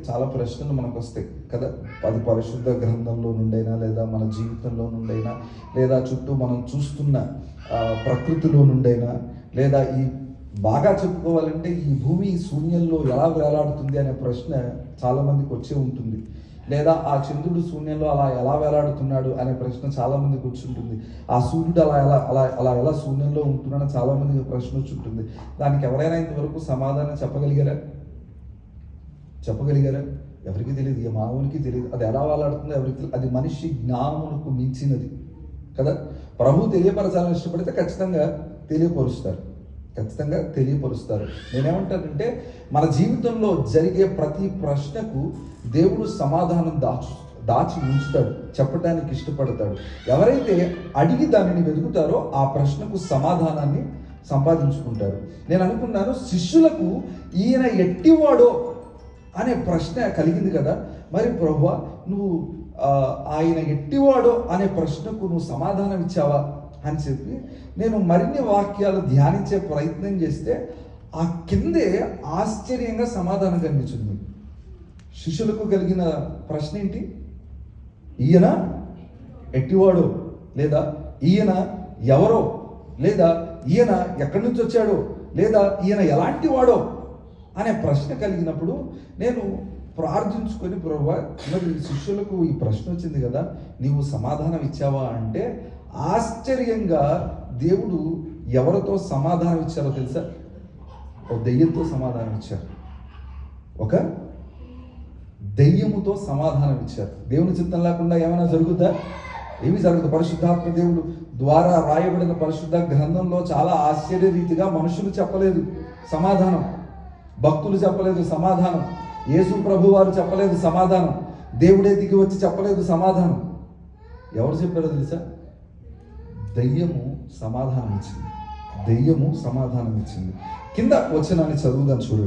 చాలా ప్రశ్నలు మనకు వస్తాయి కదా. అది పరిశుద్ధ గ్రంథంలో నుండైనా, లేదా మన జీవితంలో నుండైనా, లేదా చుట్టూ మనం చూస్తున్న ప్రకృతిలో నుండైనా, లేదా ఈ బాగా చెప్పుకోవాలంటే ఈ భూమి శూన్యంలో ఎలా వేలాడుతుంది అనే ప్రశ్న చాలామందికి వచ్చే ఉంటుంది. లేదా ఆ చంద్రుడు శూన్యంలో అలా ఎలా వేలాడుతున్నాడు అనే ప్రశ్న చాలామందికి వచ్చి ఉంటుంది. ఆ సూర్యుడు అలా ఎలా శూన్యంలో ఉంటున్నాడని చాలామందికి ప్రశ్న వచ్చి ఉంటుంది. దానికి ఎవరైనా ఇంతవరకు సమాధానం చెప్పగలిగారా? ఎవరికి తెలియదు, ఏ మానవునికి తెలియదు. అది ఎలా వేలాడుతుందో ఎవరికి తెలియదు. అది మనిషి జ్ఞానమునకు మించినది కదా. ప్రభు తెలియపరచాలని ఇష్టపడితే ఖచ్చితంగా తెలియపరుస్తారు. నేనేమంటానంటే మన జీవితంలో జరిగే ప్రతి ప్రశ్నకు దేవుడు సమాధానం దాచి ఉంచుతాడు, చెప్పడానికి ఇష్టపడతాడు. ఎవరైతే అడిగి దానిని వెతుకుతారో ఆ ప్రశ్నకు సమాధానాన్ని సంపాదించుకుంటారు. నేను అనుకున్నాను, శిష్యులకు ఈయన ఎట్టివాడో అనే ప్రశ్న కలిగింది కదా. మరి ప్రభువా, నువ్వు ఆయన ఎట్టివాడో అనే ప్రశ్నకు నువ్వు సమాధానం ఇచ్చావా అని చెప్పి నేను మరిన్ని వాక్యాలు ధ్యానించే ప్రయత్నం చేస్తే ఆ కిందే ఆశ్చర్యంగా సమాధానం కనిపించింది. శిష్యులకు కలిగిన ప్రశ్న ఏంటి? ఈయన ఎట్టివాడో, లేదా ఈయన ఎవరో, లేదా ఈయన ఎక్కడి నుంచి వచ్చాడో, లేదా ఈయన ఎలాంటి వాడో అనే ప్రశ్న కలిగినప్పుడు నేను ప్రార్థించుకొని, ప్రభువా మరి శిష్యులకు ఈ ప్రశ్న వచ్చింది కదా, నీవు సమాధానం ఇచ్చావా అంటే ఆశ్చర్యంగా దేవుడు ఎవరితో సమాధానం ఇచ్చారో తెలుసా? ఒక దెయ్యంతో సమాధానం ఇచ్చారు. ఒక దెయ్యముతో సమాధానం ఇచ్చారు. దేవుని చిత్తం లేకుండా ఏమైనా జరుగుద్దా? ఏమి జరగదు. పరిశుద్ధాత్మ దేవుడు ద్వారా రాయబడిన పరిశుద్ధ గ్రంథంలో చాలా ఆశ్చర్యరీతిగా మనుషులు చెప్పలేదు సమాధానం, భక్తులు చెప్పలేదు సమాధానం, యేసు ప్రభు వారు చెప్పలేదు సమాధానం, దేవుడే దిగి వచ్చి చెప్పలేదు సమాధానం. ఎవరు చెప్పారో తెలుసా? దెయ్యము సమాధానం ఇచ్చింది. కింద వచనాన్ని చదువుదాం చూడండి.